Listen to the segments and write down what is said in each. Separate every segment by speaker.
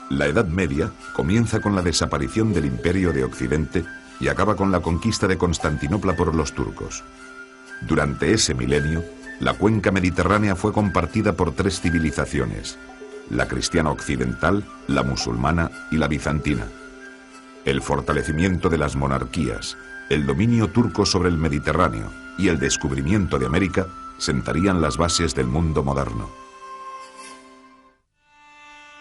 Speaker 1: La Edad Media comienza con la desaparición del Imperio de Occidente y acaba con la conquista de Constantinopla por los turcos. Durante ese milenio, la cuenca mediterránea fue compartida por tres civilizaciones: la cristiana occidental, la musulmana y la bizantina. El fortalecimiento de las monarquías, el dominio turco sobre el Mediterráneo y el descubrimiento de América sentarían las bases del mundo moderno.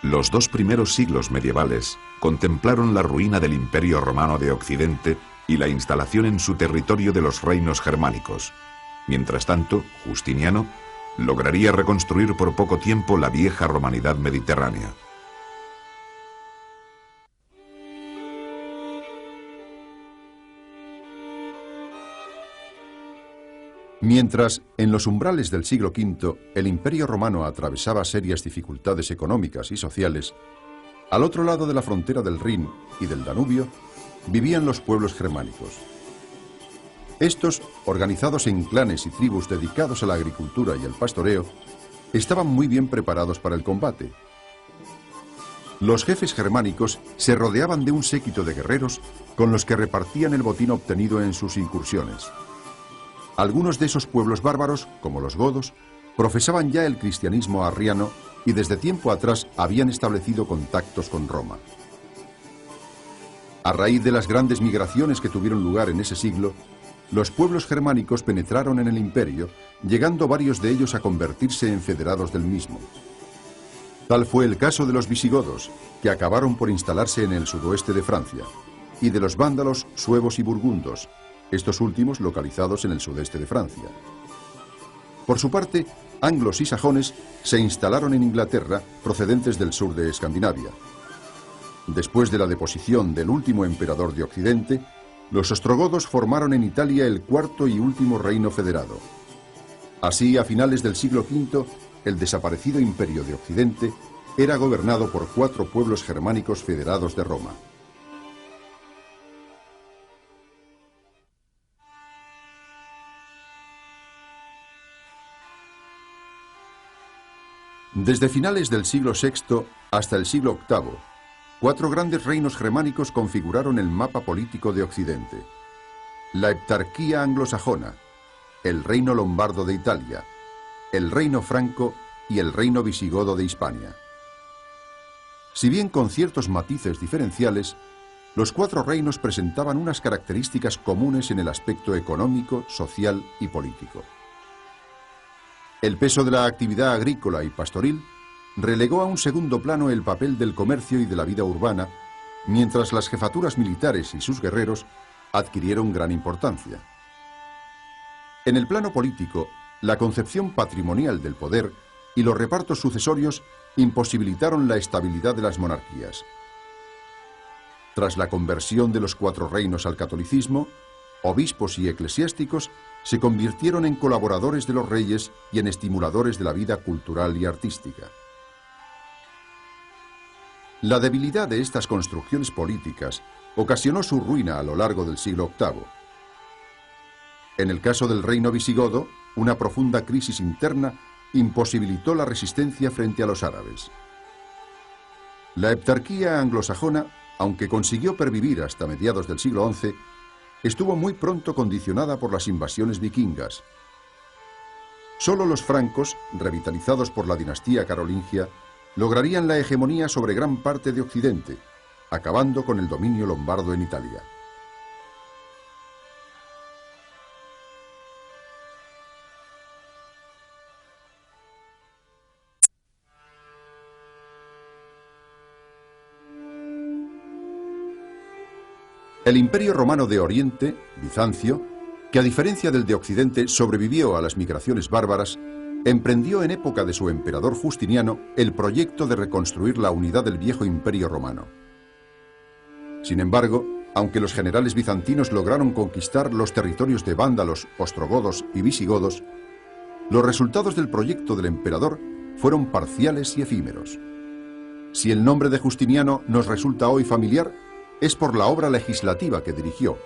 Speaker 1: Los dos primeros siglos medievales contemplaron la ruina del Imperio Romano de Occidente y la instalación en su territorio de los reinos germánicos. Mientras tanto, Justiniano lograría reconstruir por poco tiempo la vieja romanidad mediterránea.
Speaker 2: Mientras, en los umbrales del siglo V, el Imperio Romano atravesaba serias dificultades económicas y sociales, al otro lado de la frontera del Rin y del Danubio, vivían los pueblos germánicos. Estos, organizados en clanes y tribus dedicados a la agricultura y el pastoreo, estaban muy bien preparados para el combate. Los jefes germánicos se rodeaban de un séquito de guerreros con los que repartían el botín obtenido en sus incursiones. Algunos de esos pueblos bárbaros, como los godos, profesaban ya el cristianismo arriano y desde tiempo atrás habían establecido contactos con Roma. A raíz de las grandes migraciones que tuvieron lugar en ese siglo, los pueblos germánicos penetraron en el imperio, llegando varios de ellos a convertirse en federados del mismo. Tal fue el caso de los visigodos, que acabaron por instalarse en el sudoeste de Francia, y de los vándalos, suevos y burgundos, estos últimos localizados en el sudeste de Francia. Por su parte, anglos y sajones se instalaron en Inglaterra, procedentes del sur de Escandinavia. Después de la deposición del último emperador de Occidente, los ostrogodos formaron en Italia el cuarto y último reino federado. Así, a finales del siglo V, el desaparecido Imperio de Occidente era gobernado por 4 pueblos germánicos federados de Roma. Desde finales del siglo VI hasta el siglo VIII, 4 grandes reinos germánicos configuraron el mapa político de Occidente: la heptarquía anglosajona, el reino lombardo de Italia, el reino franco y el reino visigodo de Hispania. Si bien con ciertos matices diferenciales, los 4 reinos presentaban unas características comunes en el aspecto económico, social y político. El peso de la actividad agrícola y pastoril relegó a un segundo plano el papel del comercio y de la vida urbana, mientras las jefaturas militares y sus guerreros adquirieron gran importancia. En el plano político, la concepción patrimonial del poder y los repartos sucesorios imposibilitaron la estabilidad de las monarquías. Tras la conversión de los 4 reinos al catolicismo, obispos y eclesiásticos se convirtieron en colaboradores de los reyes y en estimuladores de la vida cultural y artística. La debilidad de estas construcciones políticas ocasionó su ruina a lo largo del siglo VIII. En el caso del reino visigodo, una profunda crisis interna imposibilitó la resistencia frente a los árabes. La heptarquía anglosajona, aunque consiguió pervivir hasta mediados del siglo XI, estuvo muy pronto condicionada por las invasiones vikingas. Solo los francos, revitalizados por la dinastía carolingia, lograrían la hegemonía sobre gran parte de Occidente, acabando con el dominio lombardo en Italia. El Imperio Romano de Oriente, Bizancio, que a diferencia del de Occidente sobrevivió a las migraciones bárbaras, emprendió en época de su emperador Justiniano el proyecto de reconstruir la unidad del viejo Imperio Romano. Sin embargo, aunque los generales bizantinos lograron conquistar los territorios de vándalos, ostrogodos y visigodos, los resultados del proyecto del emperador fueron parciales y efímeros. Si el nombre de Justiniano nos resulta hoy familiar, es por la obra legislativa que dirigió,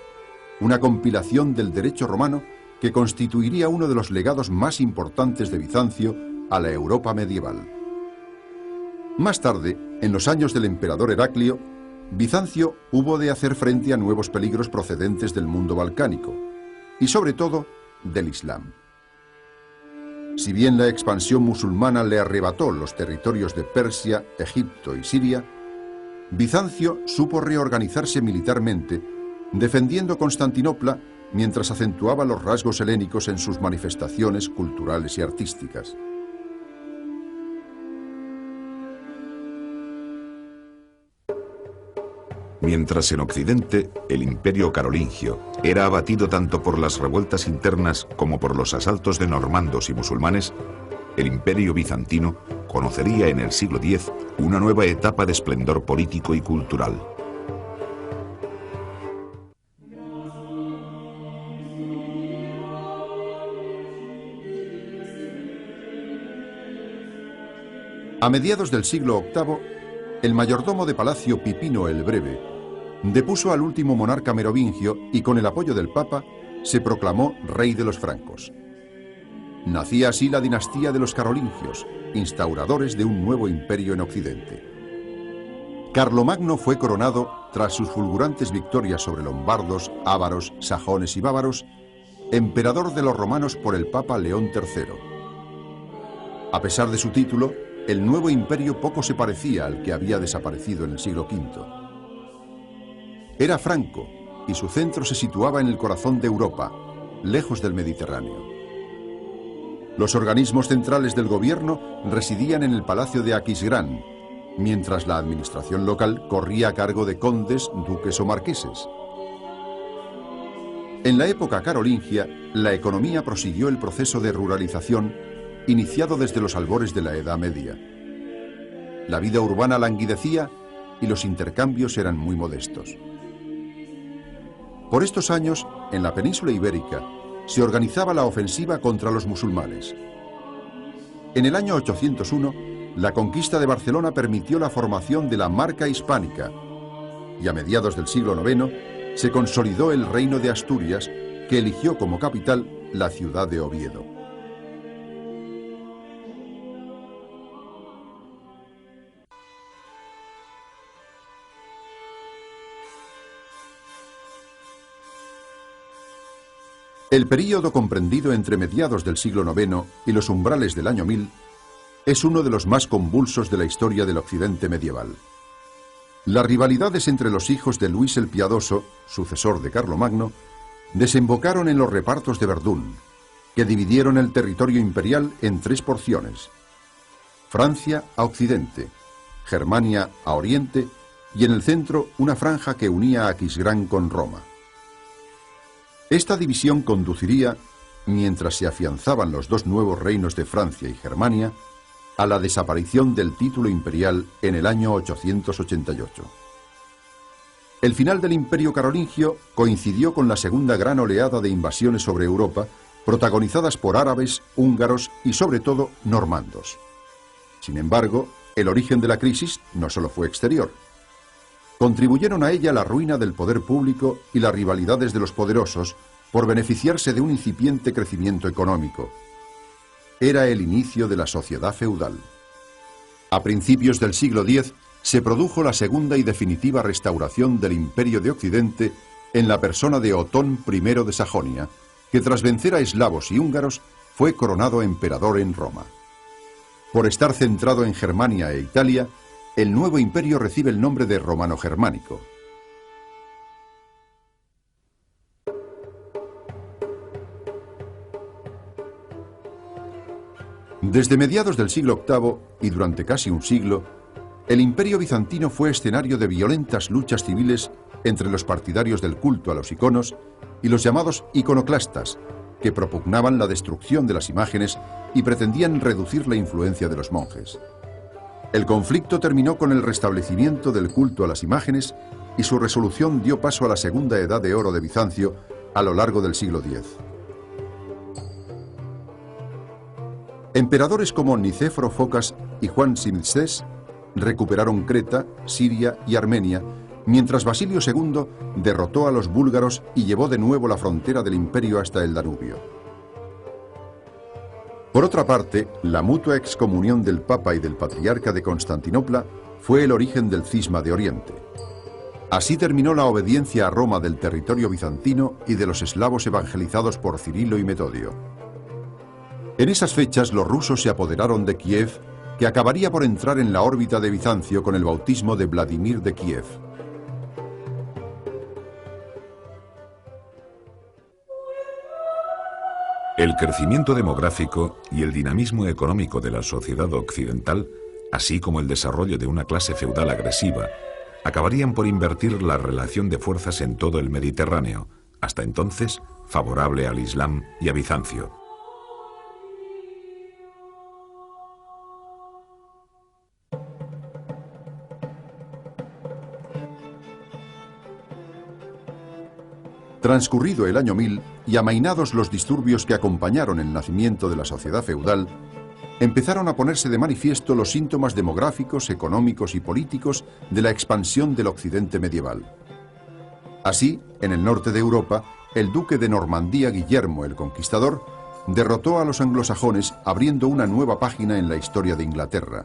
Speaker 2: una compilación del derecho romano que constituiría uno de los legados más importantes de Bizancio a la Europa medieval. Más tarde, en los años del emperador Heraclio, Bizancio hubo de hacer frente a nuevos peligros procedentes del mundo balcánico y sobre todo del Islam. Si bien la expansión musulmana le arrebató los territorios de Persia, Egipto y Siria, Bizancio supo reorganizarse militarmente, defendiendo Constantinopla mientras acentuaba los rasgos helénicos en sus manifestaciones culturales y artísticas.
Speaker 1: Mientras en Occidente el imperio carolingio era abatido tanto por las revueltas internas como por los asaltos de normandos y musulmanes, el imperio bizantino conocería en el siglo X una nueva etapa de esplendor político y cultural.
Speaker 2: A mediados del siglo VIII, el mayordomo de palacio Pipino el Breve depuso al último monarca merovingio y con el apoyo del Papa se proclamó rey de los francos. Nacía así la dinastía de los carolingios, instauradores de un nuevo imperio en Occidente. Carlomagno fue coronado tras sus fulgurantes victorias sobre lombardos, ávaros, sajones y bávaros, emperador de los romanos por el Papa León III. A pesar de su título, el nuevo imperio poco se parecía al que había desaparecido en el siglo V. Era franco y su centro se situaba en el corazón de Europa, lejos del Mediterráneo. Los organismos centrales del gobierno residían en el palacio de Aquisgrán, mientras la administración local corría a cargo de condes, duques o marqueses. En la época carolingia, la economía prosiguió el proceso de ruralización iniciado desde los albores de la Edad Media. La vida urbana languidecía y los intercambios eran muy modestos. Por estos años, en la península ibérica, se organizaba la ofensiva contra los musulmanes. En el año 801, la conquista de Barcelona permitió la formación de la Marca Hispánica y a mediados del siglo IX se consolidó el reino de Asturias, que eligió como capital la ciudad de Oviedo. El período comprendido entre mediados del siglo IX y los umbrales del año 1000 es uno de los más convulsos de la historia del Occidente medieval. Las rivalidades entre los hijos de Luis el Piadoso, sucesor de Carlomagno, desembocaron en los repartos de Verdún, que dividieron el territorio imperial en tres porciones: Francia a occidente, Germania a oriente y en el centro una franja que unía a Aquisgrán con Roma. Esta división conduciría, mientras se afianzaban los dos nuevos reinos de Francia y Germania, a la desaparición del título imperial en el año 888. El final del Imperio Carolingio coincidió con la segunda gran oleada de invasiones sobre Europa, protagonizadas por árabes, húngaros y sobre todo normandos. Sin embargo, el origen de la crisis no solo fue exterior. Contribuyeron a ella la ruina del poder público y las rivalidades de los poderosos por beneficiarse de un incipiente crecimiento económico. Era el inicio de la sociedad feudal. A principios del siglo X se produjo la segunda y definitiva restauración del Imperio de Occidente en la persona de Otón I de Sajonia, que tras vencer a eslavos y húngaros fue coronado emperador en Roma. Por estar centrado en Germania e Italia, el nuevo imperio recibe el nombre de romano-germánico. Desde mediados del siglo VIII y durante casi un siglo, el imperio bizantino fue escenario de violentas luchas civiles entre los partidarios del culto a los iconos y los llamados iconoclastas, que propugnaban la destrucción de las imágenes y pretendían reducir la influencia de los monjes. El conflicto terminó con el restablecimiento del culto a las imágenes y su resolución dio paso a la segunda edad de oro de Bizancio a lo largo del siglo X. Emperadores como Nicéforo Focas y Juan Simsés recuperaron Creta, Siria y Armenia, mientras Basilio II derrotó a los búlgaros y llevó de nuevo la frontera del imperio hasta el Danubio. Por otra parte, la mutua excomunión del Papa y del Patriarca de Constantinopla fue el origen del cisma de Oriente. Así terminó la obediencia a Roma del territorio bizantino y de los eslavos evangelizados por Cirilo y Metodio. En esas fechas los rusos se apoderaron de Kiev, que acabaría por entrar en la órbita de Bizancio con el bautismo de Vladimir de Kiev.
Speaker 1: El crecimiento demográfico y el dinamismo económico de la sociedad occidental, así como el desarrollo de una clase feudal agresiva, acabarían por invertir la relación de fuerzas en todo el Mediterráneo, hasta entonces favorable al Islam y a Bizancio.
Speaker 2: Transcurrido el año 1000 y amainados los disturbios que acompañaron el nacimiento de la sociedad feudal, empezaron a ponerse de manifiesto los síntomas demográficos, económicos y políticos de la expansión del occidente medieval. Así, en el norte de Europa, el duque de Normandía Guillermo el Conquistador derrotó a los anglosajones abriendo una nueva página en la historia de Inglaterra.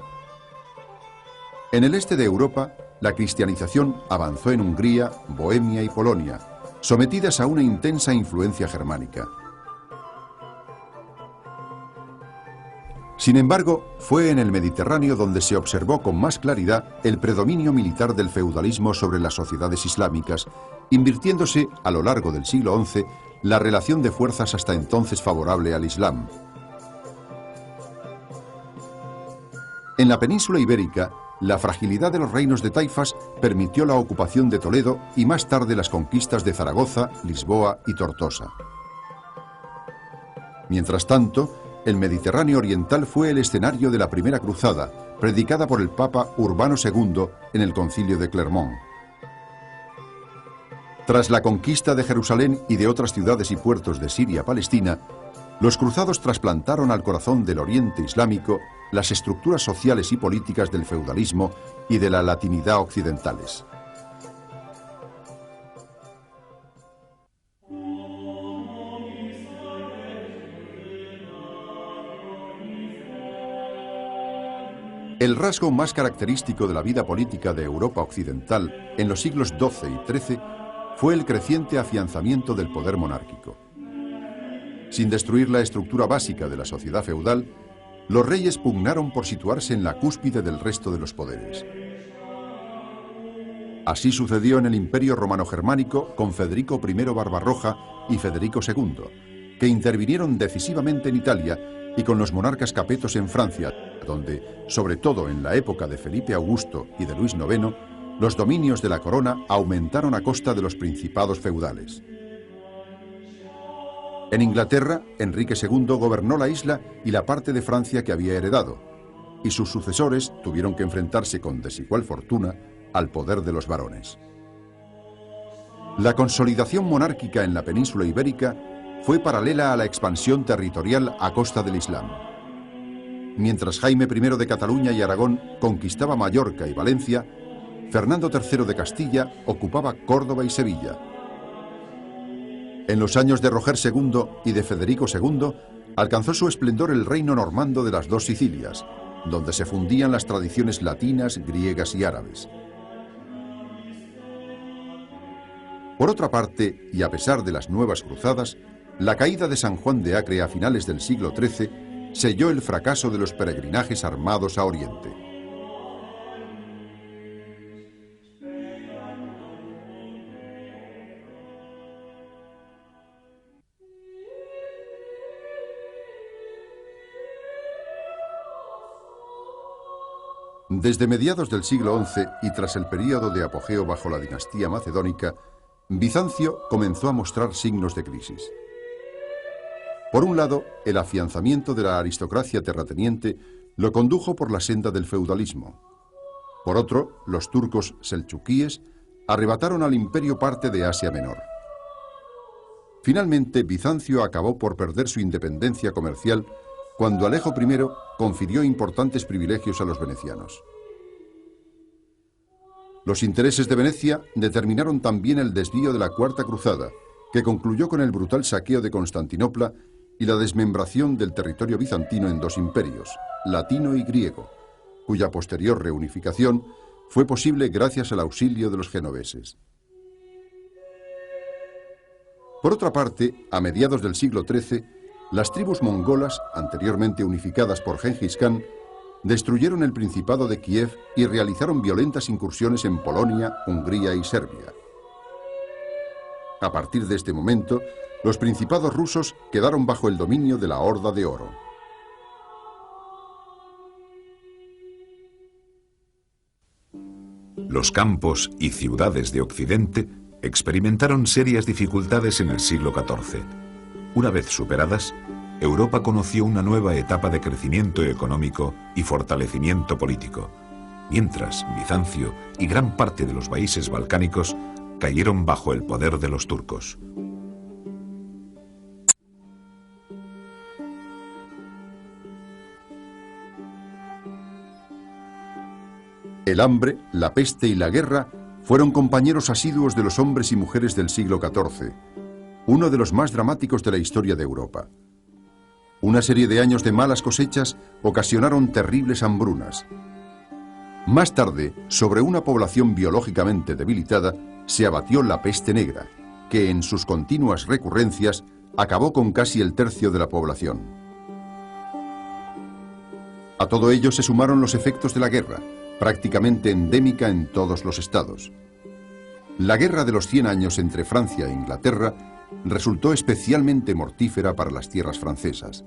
Speaker 2: En el este de Europa, la cristianización avanzó en Hungría, Bohemia y Polonia, sometidas a una intensa influencia germánica. Sin embargo, fue en el Mediterráneo donde se observó con más claridad el predominio militar del feudalismo sobre las sociedades islámicas, invirtiéndose a lo largo del siglo XI la relación de fuerzas hasta entonces favorable al Islam. En la península ibérica, la fragilidad de los reinos de taifas permitió la ocupación de Toledo y más tarde las conquistas de Zaragoza, Lisboa y Tortosa. Mientras tanto, el Mediterráneo oriental fue el escenario de la primera cruzada, predicada por el Papa Urbano II en el Concilio de Clermont. Tras la conquista de Jerusalén y de otras ciudades y puertos de Siria-Palestina, los cruzados trasplantaron al corazón del Oriente Islámico las estructuras sociales y políticas del feudalismo y de la latinidad occidentales. El rasgo más característico de la vida política de Europa occidental en los siglos XII y XIII fue el creciente afianzamiento del poder monárquico. Sin destruir la estructura básica de la sociedad feudal, los reyes pugnaron por situarse en la cúspide del resto de los poderes. Así sucedió en el Imperio Romano-Germánico con Federico I Barbarroja y Federico II, que intervinieron decisivamente en Italia, y con los monarcas capetos en Francia, donde, sobre todo en la época de Felipe Augusto y de Luis IX, los dominios de la corona aumentaron a costa de los principados feudales. En Inglaterra, Enrique II gobernó la isla y la parte de Francia que había heredado, y sus sucesores tuvieron que enfrentarse con desigual fortuna al poder de los varones. La consolidación monárquica en la península ibérica fue paralela a la expansión territorial a costa del Islam. Mientras Jaime I de Cataluña y Aragón conquistaba Mallorca y Valencia, Fernando III de Castilla ocupaba Córdoba y Sevilla. En los años de Roger II y de Federico II, alcanzó su esplendor el reino normando de las dos Sicilias, donde se fundían las tradiciones latinas, griegas y árabes. Por otra parte, y a pesar de las nuevas cruzadas, la caída de San Juan de Acre a finales del siglo XIII selló el fracaso de los peregrinajes armados a Oriente. Desde mediados del siglo XI y tras el período de apogeo bajo la dinastía macedónica, Bizancio comenzó a mostrar signos de crisis. Por un lado, el afianzamiento de la aristocracia terrateniente lo condujo por la senda del feudalismo. Por otro, los turcos selchukíes arrebataron al imperio parte de Asia Menor. Finalmente, Bizancio acabó por perder su independencia comercial cuando Alejo I confirió importantes privilegios a los venecianos. Los intereses de Venecia determinaron también el desvío de la Cuarta Cruzada, que concluyó con el brutal saqueo de Constantinopla y la desmembración del territorio bizantino en dos imperios, latino y griego, cuya posterior reunificación fue posible gracias al auxilio de los genoveses. Por otra parte, a mediados del siglo XIII, las tribus mongolas, anteriormente unificadas por Gengis Khan, destruyeron el Principado de Kiev y realizaron violentas incursiones en Polonia, Hungría y Serbia. A partir de este momento, los principados rusos quedaron bajo el dominio de la Horda de Oro.
Speaker 1: Los campos y ciudades de Occidente experimentaron serias dificultades en el siglo XIV. Una vez superadas, Europa conoció una nueva etapa de crecimiento económico y fortalecimiento político, mientras Bizancio y gran parte de los países balcánicos cayeron bajo el poder de los turcos.
Speaker 2: El hambre, la peste y la guerra fueron compañeros asiduos de los hombres y mujeres del siglo XIV, uno de los más dramáticos de la historia de Europa. Una serie de años de malas cosechas ocasionaron terribles hambrunas. Más tarde, sobre una población biológicamente debilitada, se abatió la peste negra, que en sus continuas recurrencias acabó con casi el tercio de la población. A todo ello se sumaron los efectos de la guerra, prácticamente endémica en todos los estados. La guerra de los 100 años entre Francia e Inglaterra resultó especialmente mortífera para las tierras francesas.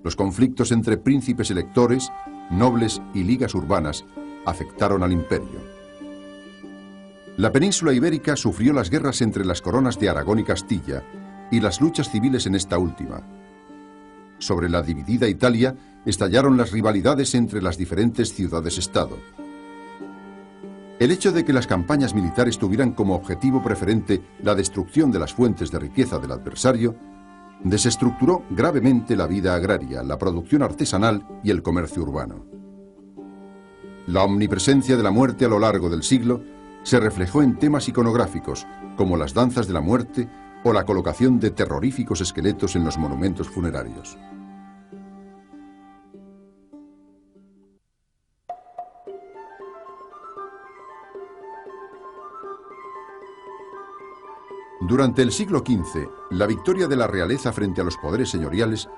Speaker 2: Los conflictos entre príncipes electores, nobles y ligas urbanas afectaron al imperio. La península ibérica sufrió las guerras entre las coronas de Aragón y Castilla y las luchas civiles en esta última. Sobre la dividida Italia estallaron las rivalidades entre las diferentes ciudades-estado. El hecho de que las campañas militares tuvieran como objetivo preferente la destrucción de las fuentes de riqueza del adversario desestructuró gravemente la vida agraria, la producción artesanal y el comercio urbano. La omnipresencia de la muerte a lo largo del siglo se reflejó en temas iconográficos, como las danzas de la muerte o la colocación de terroríficos esqueletos en los monumentos funerarios. Durante el siglo XV, la victoria de la realeza frente a los poderes señoriales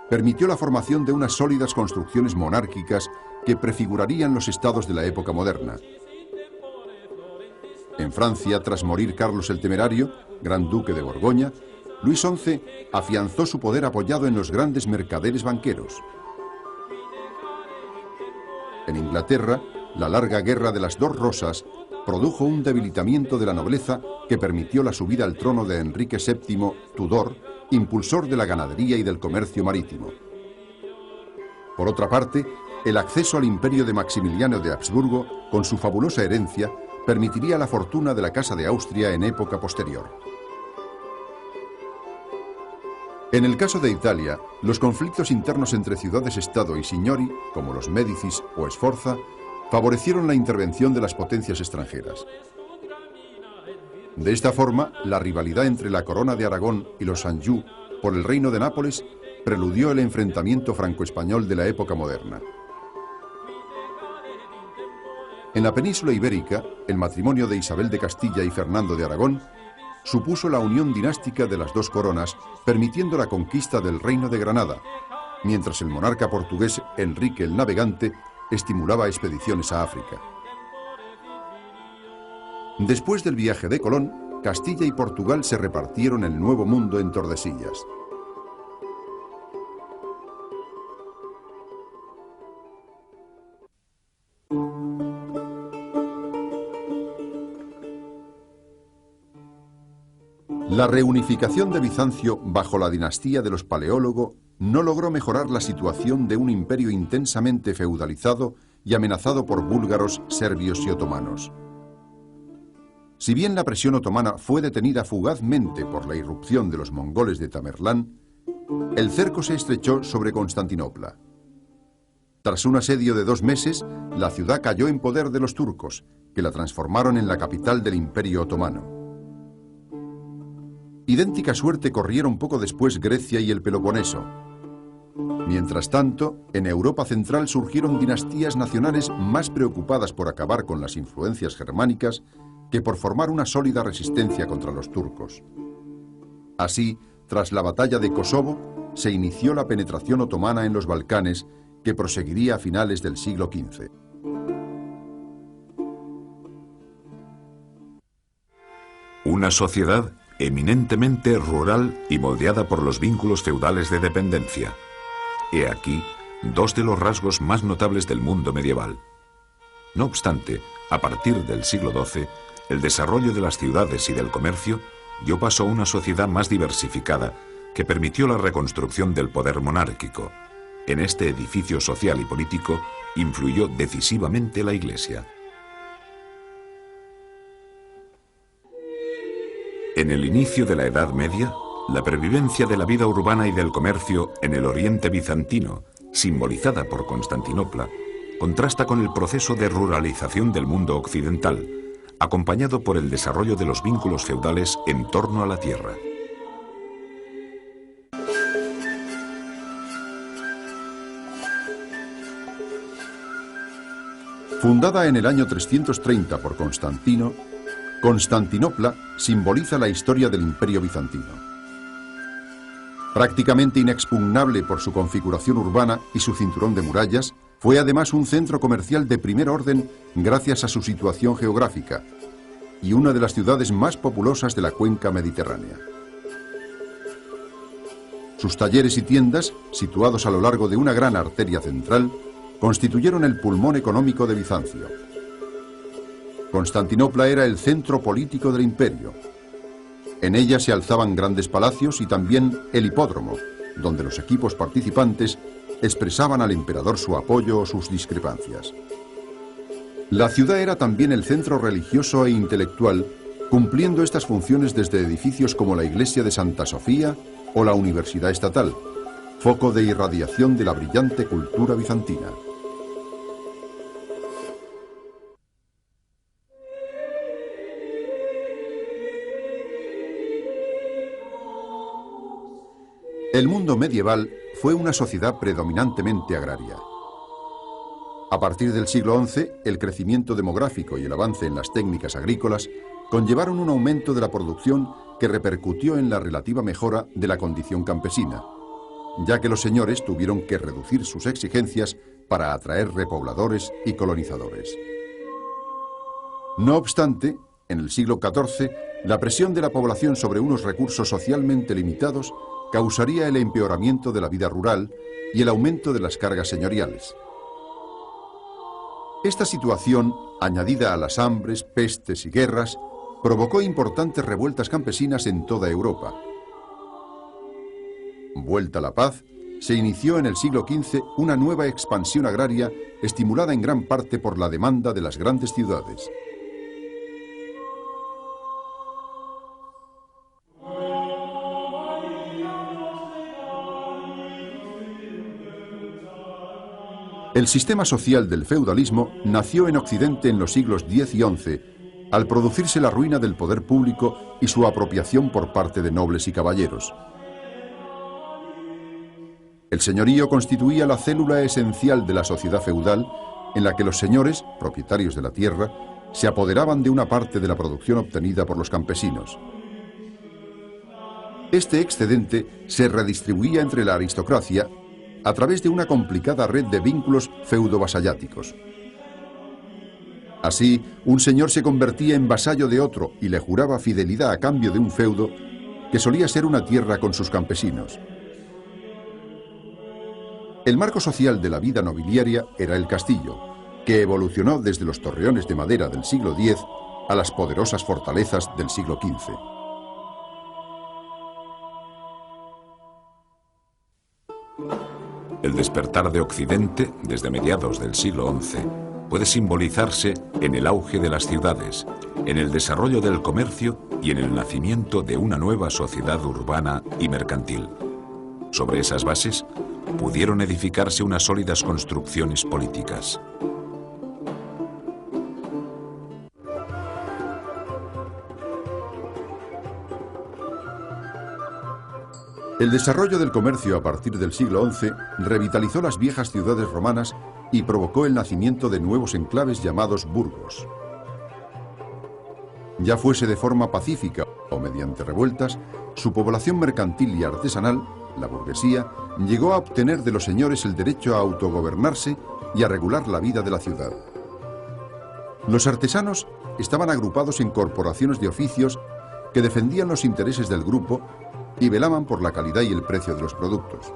Speaker 2: permitió la formación de unas sólidas construcciones monárquicas que prefigurarían los estados de la época moderna. En Francia, tras morir Carlos el Temerario, gran duque de Borgoña, Luis XI afianzó su poder apoyado en los grandes mercaderes banqueros. En Inglaterra, la larga guerra de las dos rosas produjo un debilitamiento de la nobleza que permitió la subida al trono de Enrique VII, Tudor, impulsor de la ganadería y del comercio marítimo. Por otra parte, el acceso al imperio de Maximiliano de Habsburgo, con su fabulosa herencia, permitiría la fortuna de la Casa de Austria en época posterior. En el caso de Italia, los conflictos internos entre ciudades-estado y signori, como los Médicis o Sforza, favorecieron la intervención de las potencias extranjeras. De esta forma, la rivalidad entre la corona de Aragón y los Anjou por el reino de Nápoles preludió el enfrentamiento franco-español de la época moderna. En la península ibérica, el matrimonio de Isabel de Castilla y Fernando de Aragón supuso la unión dinástica de las dos coronas, permitiendo la conquista del reino de Granada, mientras el monarca portugués Enrique el Navegante estimulaba expediciones a África. Después del viaje de Colón, Castilla y Portugal se repartieron el Nuevo Mundo en Tordesillas. La reunificación de Bizancio bajo la dinastía de los Paleólogo no logró mejorar la situación de un imperio intensamente feudalizado y amenazado por búlgaros, serbios y otomanos. Si bien la presión otomana fue detenida fugazmente por la irrupción de los mongoles de Tamerlán, el cerco se estrechó sobre Constantinopla. Tras un asedio de 2 meses, la ciudad cayó en poder de los turcos, que la transformaron en la capital del Imperio Otomano. Idéntica suerte corrieron poco después Grecia y el Peloponeso. Mientras tanto, en Europa Central surgieron dinastías nacionales más preocupadas por acabar con las influencias germánicas que por formar una sólida resistencia contra los turcos. Así, tras la batalla de Kosovo, se inició la penetración otomana en los Balcanes, que proseguiría a finales del siglo XV.
Speaker 1: Una sociedad eminentemente rural y moldeada por los vínculos feudales de dependencia. He aquí dos de los rasgos más notables del mundo medieval. No obstante, a partir del siglo XII, el desarrollo de las ciudades y del comercio dio paso a una sociedad más diversificada que permitió la reconstrucción del poder monárquico. En este edificio social y político influyó decisivamente la Iglesia. En el inicio de la Edad Media, la pervivencia de la vida urbana y del comercio en el Oriente bizantino, simbolizada por Constantinopla, contrasta con el proceso de ruralización del mundo occidental, acompañado por el desarrollo de los vínculos feudales en torno a la tierra.
Speaker 2: Fundada en el año 330 por Constantino, Constantinopla simboliza la historia del Imperio bizantino. Prácticamente inexpugnable por su configuración urbana y su cinturón de murallas, fue además un centro comercial de primer orden gracias a su situación geográfica y una de las ciudades más populosas de la cuenca mediterránea. Sus talleres y tiendas, situados a lo largo de una gran arteria central, constituyeron el pulmón económico de Bizancio. Constantinopla era el centro político del imperio. En ella se alzaban grandes palacios y también el hipódromo, donde los equipos participantes expresaban al emperador su apoyo o sus discrepancias. La ciudad era también el centro religioso e intelectual, cumpliendo estas funciones desde edificios como la iglesia de Santa Sofía o la Universidad Estatal, foco de irradiación de la brillante cultura bizantina. El mundo medieval fue una sociedad predominantemente agraria. A partir del siglo XI, el crecimiento demográfico y el avance en las técnicas agrícolas conllevaron un aumento de la producción que repercutió en la relativa mejora de la condición campesina, ya que los señores tuvieron que reducir sus exigencias para atraer repobladores y colonizadores. No obstante, en el siglo XIV, la presión de la población sobre unos recursos socialmente limitados causaría el empeoramiento de la vida rural y el aumento de las cargas señoriales. Esta situación, añadida a las hambres, pestes y guerras, provocó importantes revueltas campesinas en toda Europa. Vuelta la paz, se inició en el siglo XV una nueva expansión agraria estimulada en gran parte por la demanda de las grandes ciudades. El sistema social del feudalismo nació en Occidente en los siglos X y XI, al producirse la ruina del poder público y su apropiación por parte de nobles y caballeros. El señorío constituía la célula esencial de la sociedad feudal, en la que los señores, propietarios de la tierra, se apoderaban de una parte de la producción obtenida por los campesinos. Este excedente se redistribuía entre la aristocracia a través de una complicada red de vínculos feudo-vasalláticos. Así, un señor se convertía en vasallo de otro y le juraba fidelidad a cambio de un feudo que solía ser una tierra con sus campesinos. El marco social de la vida nobiliaria era el castillo, que evolucionó desde los torreones de madera del siglo X a las poderosas fortalezas del siglo XV.
Speaker 1: El despertar de Occidente, desde mediados del siglo XI, puede simbolizarse en el auge de las ciudades, en el desarrollo del comercio y en el nacimiento de una nueva sociedad urbana y mercantil. Sobre esas bases, pudieron edificarse unas sólidas construcciones políticas.
Speaker 2: El desarrollo del comercio a partir del siglo XI revitalizó las viejas ciudades romanas y provocó el nacimiento de nuevos enclaves llamados burgos. Ya fuese de forma pacífica o mediante revueltas, su población mercantil y artesanal, la burguesía, llegó a obtener de los señores el derecho a autogobernarse y a regular la vida de la ciudad. Los artesanos estaban agrupados en corporaciones de oficios que defendían los intereses del grupo y velaban por la calidad y el precio de los productos.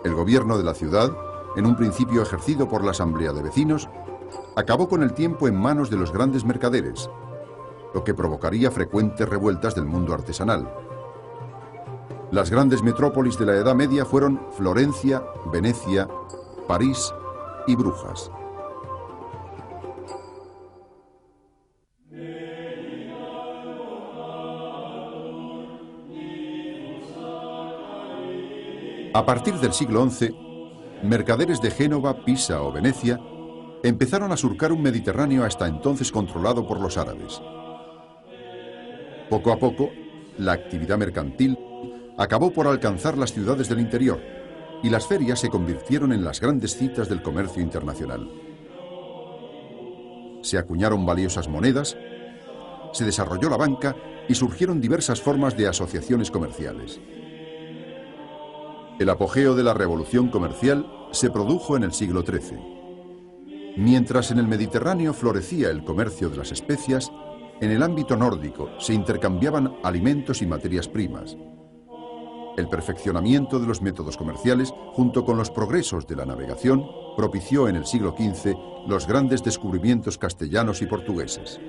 Speaker 2: El gobierno de la ciudad, en un principio ejercido por la Asamblea de Vecinos, acabó con el tiempo en manos de los grandes mercaderes, lo que provocaría frecuentes revueltas del mundo artesanal. Las grandes metrópolis de la Edad Media fueron Florencia, Venecia, París y Brujas. A partir del siglo XI, mercaderes de Génova, Pisa o Venecia empezaron a surcar un Mediterráneo hasta entonces controlado por los árabes. Poco a poco, la actividad mercantil acabó por alcanzar las ciudades del interior y las ferias se convirtieron en las grandes citas del comercio internacional. Se acuñaron valiosas monedas, se desarrolló la banca y surgieron diversas formas de asociaciones comerciales. El apogeo de la revolución comercial se produjo en el siglo XIII. Mientras en el Mediterráneo florecía el comercio de las especias, en el ámbito nórdico se intercambiaban alimentos y materias primas. El perfeccionamiento de los métodos comerciales, junto con los progresos de la navegación, propició en el siglo XV los grandes descubrimientos castellanos y portugueses.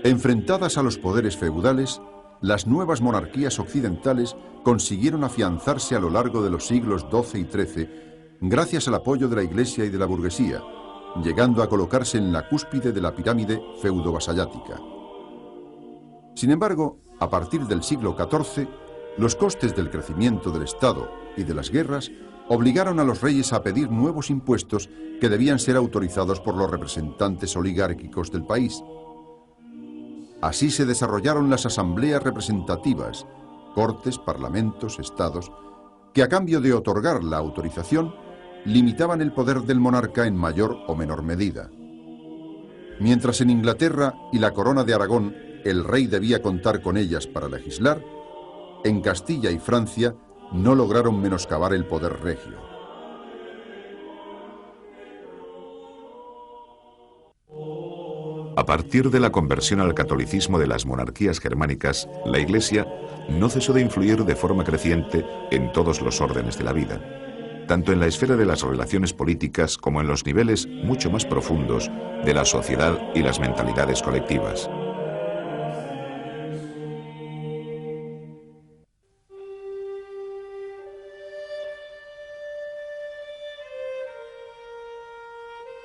Speaker 2: Enfrentadas a los poderes feudales, las nuevas monarquías occidentales consiguieron afianzarse a lo largo de los siglos XII y XIII gracias al apoyo de la Iglesia y de la burguesía, llegando a colocarse en la cúspide de la pirámide feudo-vasallática. Sin embargo, a partir del siglo XIV, los costes del crecimiento del Estado y de las guerras obligaron a los reyes a pedir nuevos impuestos que debían ser autorizados por los representantes oligárquicos del país. Así se desarrollaron las asambleas representativas, cortes, parlamentos, estados, que a cambio de otorgar la autorización, limitaban el poder del monarca en mayor o menor medida. Mientras en Inglaterra y la Corona de Aragón el rey debía contar con ellas para legislar, en Castilla y Francia no lograron menoscabar el poder regio.
Speaker 1: A partir de la conversión al catolicismo de las monarquías germánicas, la Iglesia no cesó de influir de forma creciente en todos los órdenes de la vida, tanto en la esfera de las relaciones políticas como en los niveles mucho más profundos de la sociedad y las mentalidades colectivas.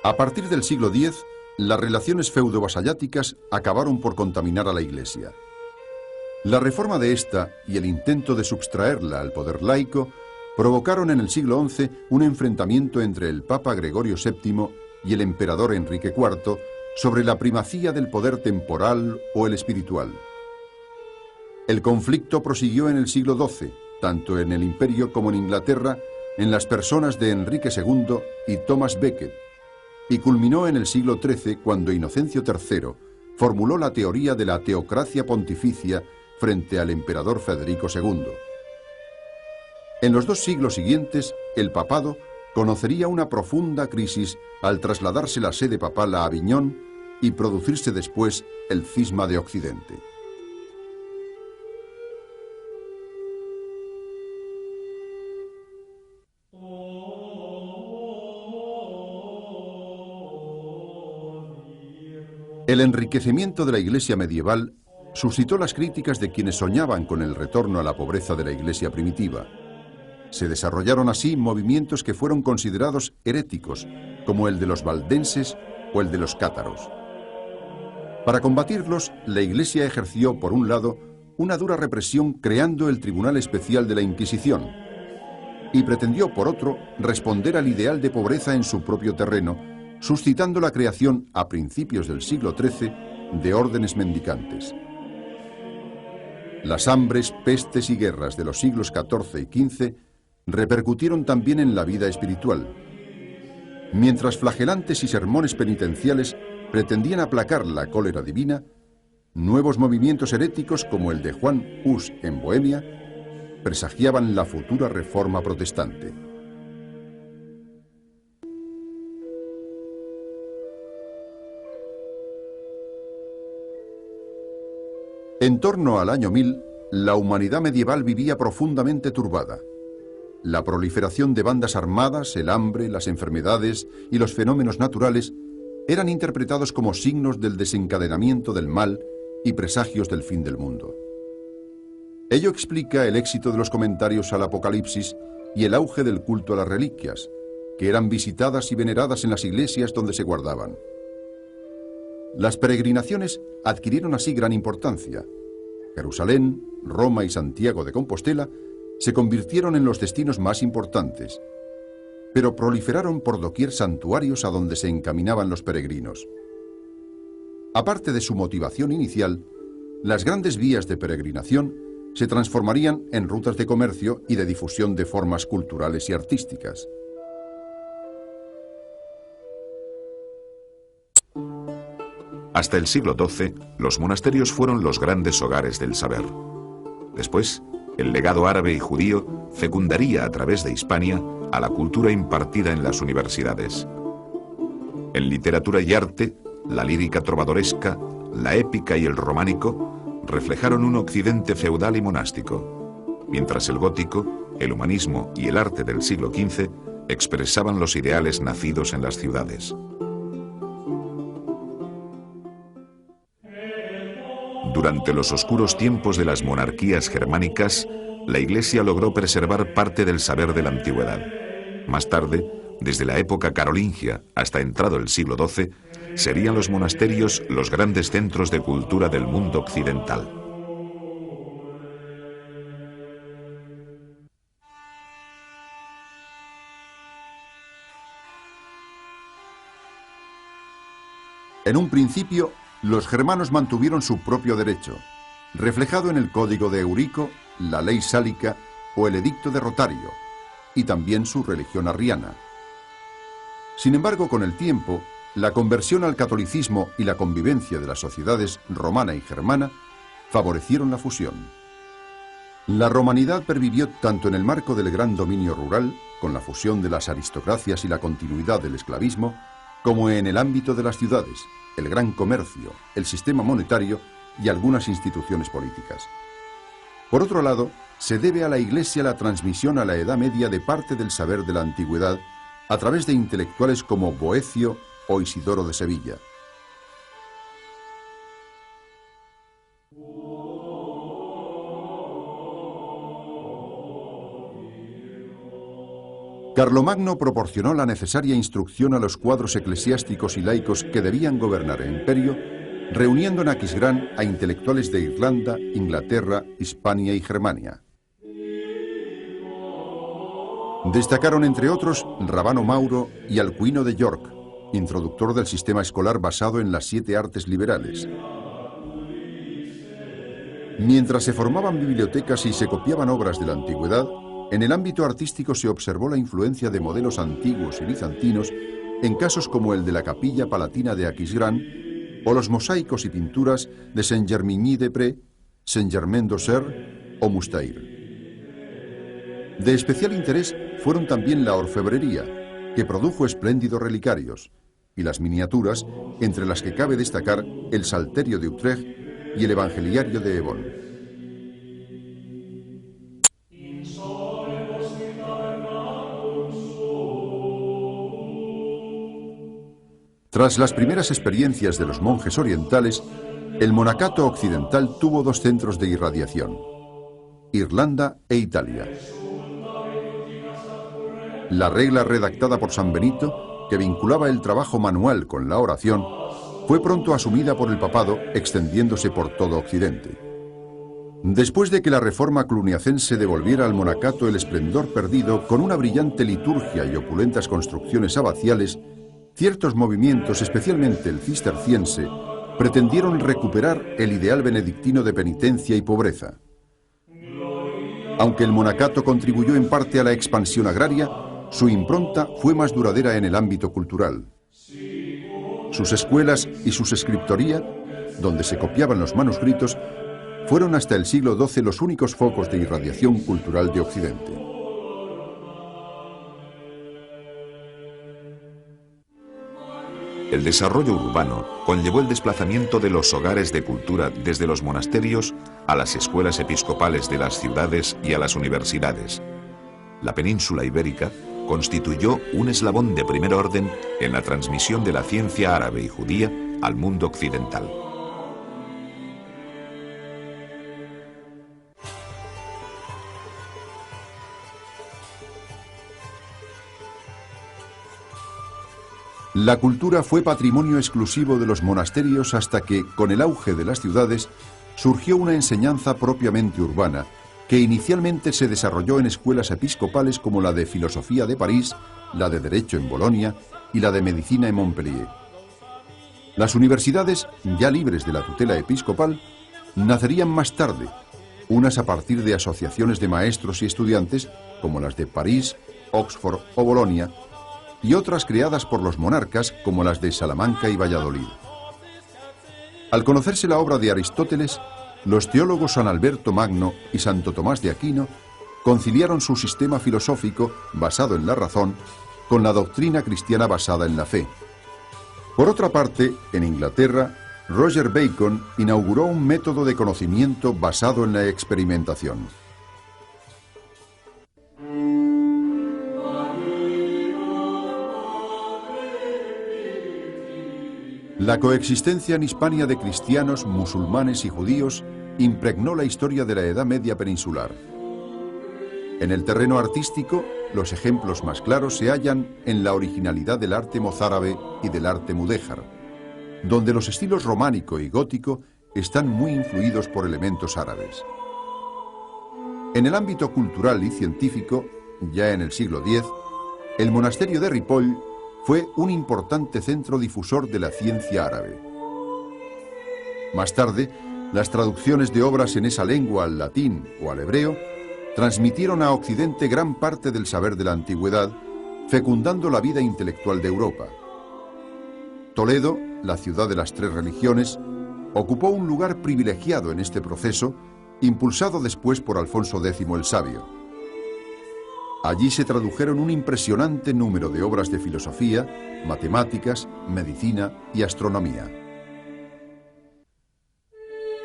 Speaker 2: A partir del siglo X, las relaciones feudo-vasalláticas acabaron por contaminar a la Iglesia. La reforma de esta y el intento de subtraerla al poder laico provocaron en el siglo XI un enfrentamiento entre el Papa Gregorio VII y el emperador Enrique IV sobre la primacía del poder temporal o el espiritual. El conflicto prosiguió en el siglo XII, tanto en el Imperio como en Inglaterra, en las personas de Enrique II y Thomas Becket, y culminó en el siglo XIII cuando Inocencio III formuló la teoría de la teocracia pontificia frente al emperador Federico II. En los 2 siglos siguientes, el papado conocería una profunda crisis al trasladarse la sede papal a Aviñón y producirse después el cisma de Occidente. El enriquecimiento de la Iglesia medieval suscitó las críticas de quienes soñaban con el retorno a la pobreza de la Iglesia primitiva. Se desarrollaron así movimientos que fueron considerados heréticos, como el de los valdenses o el de los cátaros. Para combatirlos, la Iglesia ejerció, por un lado, una dura represión creando el Tribunal Especial de la Inquisición. y pretendió, por otro, responder al ideal de pobreza en su propio terreno, suscitando la creación, a principios del siglo XIII, de órdenes mendicantes. Las hambres, pestes y guerras de los siglos XIV y XV repercutieron también en la vida espiritual. Mientras flagelantes y sermones penitenciales pretendían aplacar la cólera divina, nuevos movimientos heréticos como el de Juan Hus en Bohemia presagiaban la futura reforma protestante. En torno al año 1000, la humanidad medieval vivía profundamente turbada. La proliferación de bandas armadas, el hambre, las enfermedades y los fenómenos naturales eran interpretados como signos del desencadenamiento del mal y presagios del fin del mundo. Ello explica el éxito de los comentarios al Apocalipsis y el auge del culto a las reliquias, que eran visitadas y veneradas en las iglesias donde se guardaban. Las peregrinaciones adquirieron así gran importancia. Jerusalén, Roma y Santiago de Compostela se convirtieron en los destinos más importantes, pero proliferaron por doquier santuarios a donde se encaminaban los peregrinos. Aparte de su motivación inicial, las grandes vías de peregrinación se transformarían en rutas de comercio y de difusión de formas culturales y artísticas.
Speaker 1: Hasta el siglo XII, los monasterios fueron los grandes hogares del saber. Después, el legado árabe y judío fecundaría a través de Hispania a la cultura impartida en las universidades. En literatura y arte, la lírica trovadoresca, la épica y el románico reflejaron un occidente feudal y monástico, mientras el gótico, el humanismo y el arte del siglo XV expresaban los ideales nacidos en las ciudades. Durante los oscuros tiempos de las monarquías germánicas, la Iglesia logró preservar parte del saber de la antigüedad. Más tarde, desde la época carolingia hasta entrado el siglo XII, serían los monasterios los grandes centros de cultura del mundo occidental.
Speaker 2: En un principio, los germanos mantuvieron su propio derecho, reflejado en el Código de Eurico, la Ley Sálica o el Edicto de Rotario, y también su religión arriana. Sin embargo, con el tiempo, la conversión al catolicismo y la convivencia de las sociedades romana y germana favorecieron la fusión. La romanidad pervivió tanto en el marco del gran dominio rural, con la fusión de las aristocracias y la continuidad del esclavismo, como en el ámbito de las ciudades, el gran comercio, el sistema monetario y algunas instituciones políticas. Por otro lado, se debe a la Iglesia la transmisión a la Edad Media de parte del saber de la antigüedad a través de intelectuales como Boecio o Isidoro de Sevilla. Carlomagno proporcionó la necesaria instrucción a los cuadros eclesiásticos y laicos que debían gobernar el imperio, reuniendo en Aquisgrán a intelectuales de Irlanda, Inglaterra, Hispania y Germania. Destacaron entre otros Rabano Mauro y Alcuino de York, introductor del sistema escolar basado en las 7 artes liberales. Mientras se formaban bibliotecas y se copiaban obras de la antigüedad, en el ámbito artístico se observó la influencia de modelos antiguos y bizantinos en casos como el de la Capilla Palatina de Aquisgrán o los mosaicos y pinturas de Saint-Germigny-des-Prés, Saint-Germain-d'Auxerre o Moustair. De especial interés fueron también la orfebrería, que produjo espléndidos relicarios, y las miniaturas, entre las que cabe destacar el Salterio de Utrecht y el Evangeliario de Evon. Tras las primeras experiencias de los monjes orientales, el monacato occidental tuvo 2 centros de irradiación: Irlanda e Italia. La regla redactada por San Benito, que vinculaba el trabajo manual con la oración, fue pronto asumida por el papado, extendiéndose por todo Occidente. Después de que la reforma cluniacense devolviera al monacato el esplendor perdido con una brillante liturgia y opulentas construcciones abaciales, ciertos movimientos, especialmente el cisterciense, pretendieron recuperar el ideal benedictino de penitencia y pobreza. Aunque el monacato contribuyó en parte a la expansión agraria, su impronta fue más duradera en el ámbito cultural. Sus escuelas y su escritoría, donde se copiaban los manuscritos, fueron hasta el siglo XII los únicos focos de irradiación cultural de Occidente.
Speaker 1: El desarrollo urbano conllevó el desplazamiento de los hogares de cultura desde los monasterios a las escuelas episcopales de las ciudades y a las universidades. La península ibérica constituyó un eslabón de primer orden en la transmisión de la ciencia árabe y judía al mundo occidental.
Speaker 2: La cultura fue patrimonio exclusivo de los monasterios hasta que, con el auge de las ciudades, surgió una enseñanza propiamente urbana, que inicialmente se desarrolló en escuelas episcopales como la de Filosofía de París, la de Derecho en Bolonia y la de Medicina en Montpellier. Las universidades, ya libres de la tutela episcopal, nacerían más tarde, unas a partir de asociaciones de maestros y estudiantes, como las de París, Oxford o Bolonia, y otras creadas por los monarcas, como las de Salamanca y Valladolid. Al conocerse la obra de Aristóteles, los teólogos San Alberto Magno y Santo Tomás de Aquino conciliaron su sistema filosófico, basado en la razón, con la doctrina cristiana basada en la fe. Por otra parte, en Inglaterra, Roger Bacon inauguró un método de conocimiento basado en la experimentación. La coexistencia en Hispania de cristianos, musulmanes y judíos impregnó la historia de la Edad Media peninsular. En el terreno artístico, los ejemplos más claros se hallan en la originalidad del arte mozárabe y del arte mudéjar, donde los estilos románico y gótico están muy influidos por elementos árabes. En el ámbito cultural y científico, ya en el siglo X, el monasterio de Ripoll fue un importante centro difusor de la ciencia árabe. Más tarde, las traducciones de obras en esa lengua al latín o al hebreo transmitieron a Occidente gran parte del saber de la antigüedad, fecundando la vida intelectual de Europa. Toledo, la ciudad de las tres religiones, ocupó un lugar privilegiado en este proceso, impulsado después por Alfonso X el Sabio. Allí se tradujeron un impresionante número de obras de filosofía, matemáticas, medicina y astronomía.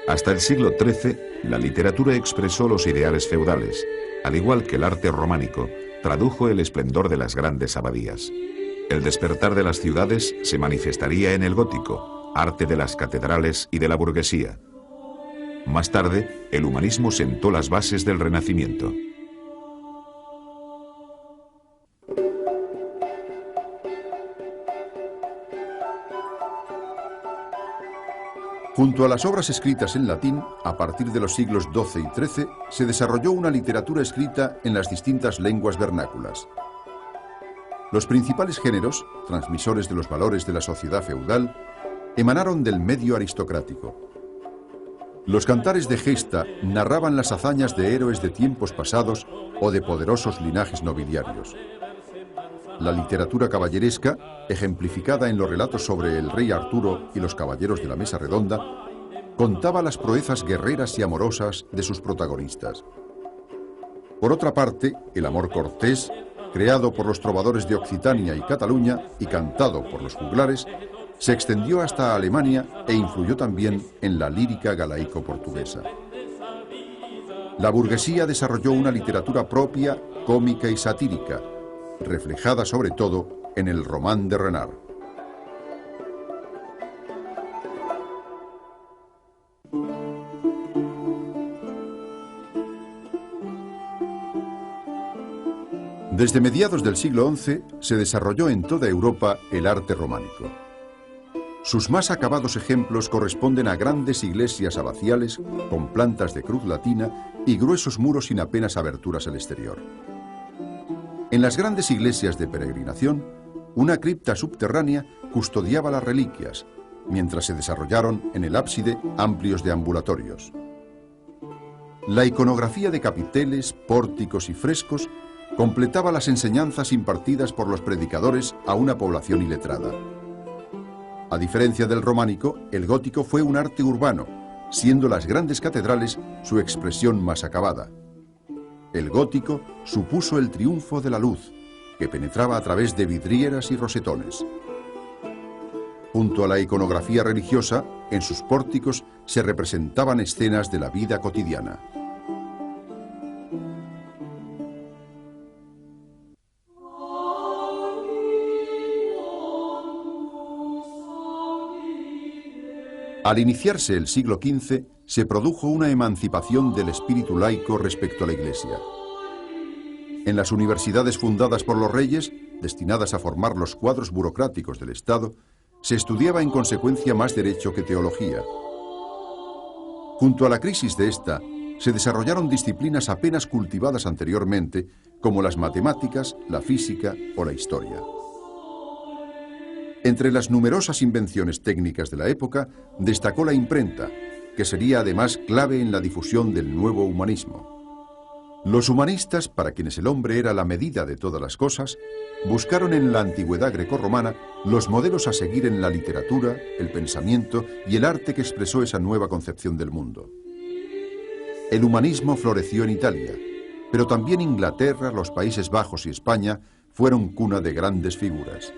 Speaker 1: Hasta el siglo XIII, la literatura expresó los ideales feudales, al igual que el arte románico, tradujo el esplendor de las grandes abadías. El despertar de las ciudades se manifestaría en el gótico, arte de las catedrales y de la burguesía. Más tarde, el humanismo sentó las bases del Renacimiento.
Speaker 2: Junto a las obras escritas en latín, a partir de los siglos XII y XIII, se desarrolló una literatura escrita en las distintas lenguas vernáculas. Los principales géneros, transmisores de los valores de la sociedad feudal, emanaron del medio aristocrático. Los cantares de gesta narraban las hazañas de héroes de tiempos pasados o de poderosos linajes nobiliarios. La literatura caballeresca, ejemplificada en los relatos sobre el rey Arturo y los caballeros de la Mesa Redonda, contaba las proezas guerreras y amorosas de sus protagonistas. Por otra parte, el amor cortés, creado por los trovadores de Occitania y Cataluña y cantado por los juglares, se extendió hasta Alemania e influyó también en la lírica galaico-portuguesa. La burguesía desarrolló una literatura propia, cómica y satírica, reflejada sobre todo en el Román de Renard. Desde mediados del siglo XI se desarrolló en toda Europa el arte románico. Sus más acabados ejemplos corresponden a grandes iglesias abaciales con plantas de cruz latina y gruesos muros sin apenas aberturas al exterior. En las grandes iglesias de peregrinación, una cripta subterránea custodiaba las reliquias, mientras se desarrollaron en el ábside amplios deambulatorios. La iconografía de capiteles, pórticos y frescos completaba las enseñanzas impartidas por los predicadores a una población iletrada. A diferencia del románico, el gótico fue un arte urbano, siendo las grandes catedrales su expresión más acabada. El gótico supuso el triunfo de la luz, que penetraba a través de vidrieras y rosetones. Junto a la iconografía religiosa, en sus pórticos se representaban escenas de la vida cotidiana. Al iniciarse el siglo XV, se produjo una emancipación del espíritu laico respecto a la Iglesia. En las universidades fundadas por los reyes, destinadas a formar los cuadros burocráticos del Estado, se estudiaba en consecuencia más derecho que teología. Junto a la crisis de esta, se desarrollaron disciplinas apenas cultivadas anteriormente, como las matemáticas, la física o la historia. Entre las numerosas invenciones técnicas de la época, destacó la imprenta, que sería además clave en la difusión del nuevo humanismo. Los humanistas, para quienes el hombre era la medida de todas las cosas, buscaron en la antigüedad grecorromana los modelos a seguir en la literatura, el pensamiento y el arte que expresó esa nueva concepción del mundo. El humanismo floreció en Italia, pero también Inglaterra, los Países Bajos y España fueron cuna de grandes figuras.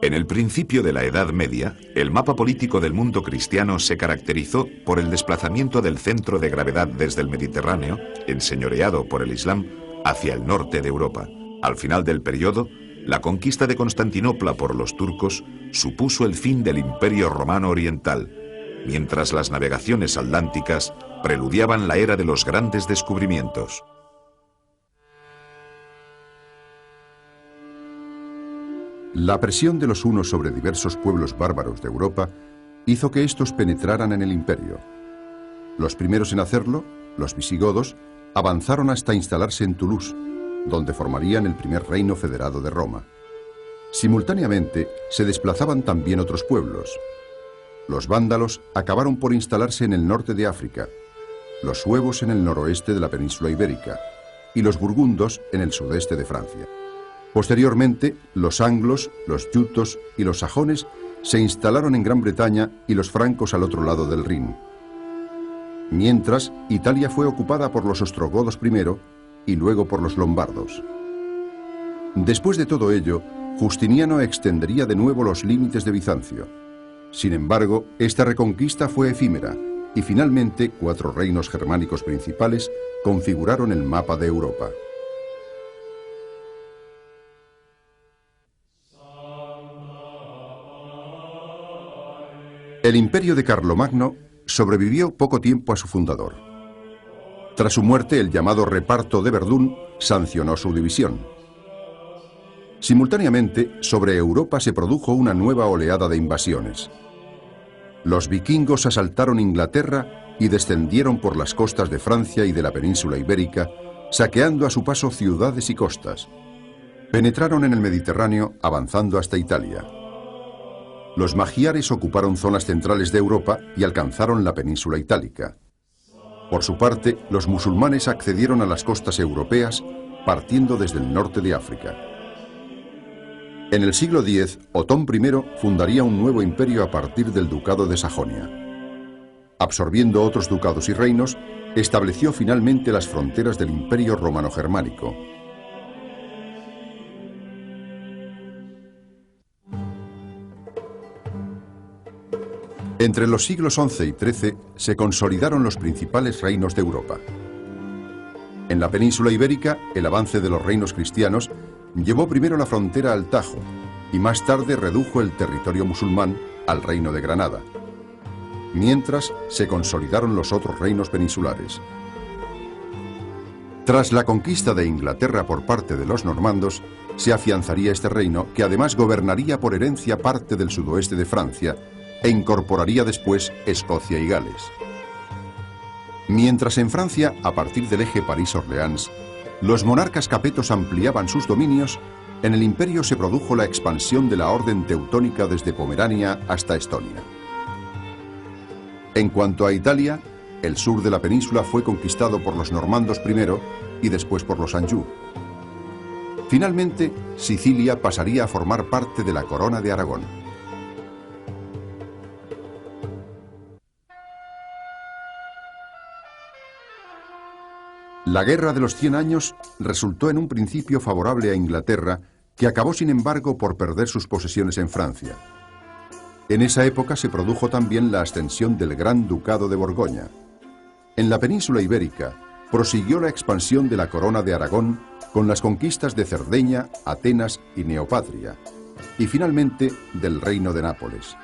Speaker 1: En el principio de la Edad Media, el mapa político del mundo cristiano se caracterizó por el desplazamiento del centro de gravedad desde el Mediterráneo, enseñoreado por el Islam, hacia el norte de Europa. Al final del periodo, la conquista de Constantinopla por los turcos supuso el fin del Imperio Romano Oriental, mientras las navegaciones atlánticas preludiaban la era de los grandes descubrimientos.
Speaker 2: La presión de los hunos sobre diversos pueblos bárbaros de Europa hizo que estos penetraran en el imperio. Los primeros en hacerlo, los visigodos, avanzaron hasta instalarse en Toulouse, donde formarían el primer reino federado de Roma. Simultáneamente, se desplazaban también otros pueblos. Los vándalos acabaron por instalarse en el norte de África, los suevos en el noroeste de la península ibérica y los burgundos en el sudeste de Francia. Posteriormente, los anglos, los yutos y los sajones se instalaron en Gran Bretaña y los francos al otro lado del Rin. Mientras, Italia fue ocupada por los ostrogodos primero y luego por los lombardos. Después de todo ello, Justiniano extendería de nuevo los límites de Bizancio. Sin embargo, esta reconquista fue efímera y finalmente 4 reinos germánicos principales configuraron el mapa de Europa. El imperio de Carlomagno sobrevivió poco tiempo a su fundador. Tras su muerte, el llamado Reparto de Verdún sancionó su división. Simultáneamente, sobre Europa se produjo una nueva oleada de invasiones. Los vikingos asaltaron Inglaterra y descendieron por las costas de Francia y de la península ibérica, saqueando a su paso ciudades y costas. Penetraron en el Mediterráneo, avanzando hasta Italia. Los magiares ocuparon zonas centrales de Europa y alcanzaron la península itálica. Por su parte, los musulmanes accedieron a las costas europeas, partiendo desde el norte de África. En el siglo X, Otón I fundaría un nuevo imperio a partir del ducado de Sajonia. Absorbiendo otros ducados y reinos, estableció finalmente las fronteras del imperio romano-germánico. Entre los siglos XI y XIII se consolidaron los principales reinos de Europa. En la península ibérica, el avance de los reinos cristianos llevó primero la frontera al Tajo y más tarde redujo el territorio musulmán al reino de Granada. Mientras, se consolidaron los otros reinos peninsulares. Tras la conquista de Inglaterra por parte de los normandos, se afianzaría este reino, que además gobernaría por herencia parte del sudoeste de Francia e incorporaría después Escocia y Gales. Mientras en Francia, a partir del eje París-Orleans, los monarcas capetos ampliaban sus dominios, en el imperio se produjo la expansión de la orden teutónica desde Pomerania hasta Estonia. En cuanto a Italia, el sur de la península fue conquistado por los normandos primero y después por los Anjou. Finalmente, Sicilia pasaría a formar parte de la corona de Aragón. La Guerra de los 100 años resultó en un principio favorable a Inglaterra, que acabó sin embargo por perder sus posesiones en Francia. En esa época se produjo también la ascensión del Gran Ducado de Borgoña. En la península ibérica prosiguió la expansión de la corona de Aragón con las conquistas de Cerdeña, Atenas y Neopatria, y finalmente del Reino de Nápoles.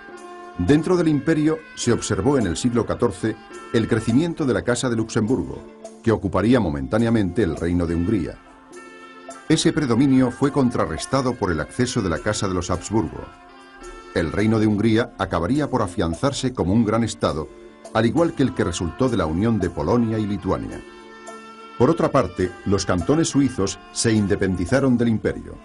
Speaker 2: Dentro del imperio se observó en el siglo XIV el crecimiento de la Casa de Luxemburgo, que ocuparía momentáneamente el Reino de Hungría. Ese predominio fue contrarrestado por el acceso de la Casa de los Habsburgo. El Reino de Hungría acabaría por afianzarse como un gran estado, al igual que el que resultó de la unión de Polonia y Lituania. Por otra parte, los cantones suizos se independizaron del imperio.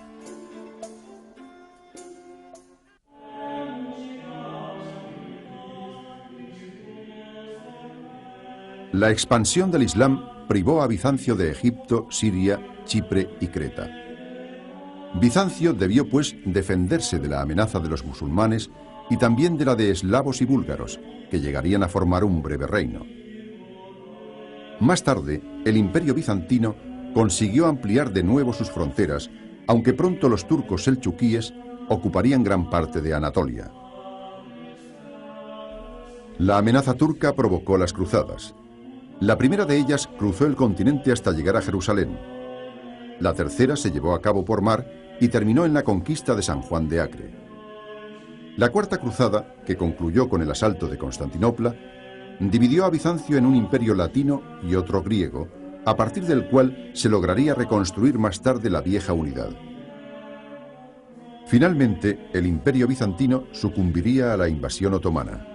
Speaker 2: La expansión del Islam privó a Bizancio de Egipto, Siria, Chipre y Creta. Bizancio debió, pues, defenderse de la amenaza de los musulmanes y también de la de eslavos y búlgaros, que llegarían a formar un breve reino. Más tarde, el imperio bizantino consiguió ampliar de nuevo sus fronteras, aunque pronto los turcos selchukíes ocuparían gran parte de Anatolia. La amenaza turca provocó las cruzadas. La primera de ellas cruzó el continente hasta llegar a Jerusalén. La tercera se llevó a cabo por mar y terminó en la conquista de San Juan de Acre. La cuarta cruzada, que concluyó con el asalto de Constantinopla, dividió a Bizancio en un imperio latino y otro griego, a partir del cual se lograría reconstruir más tarde la vieja unidad. Finalmente, el imperio bizantino sucumbiría a la invasión otomana.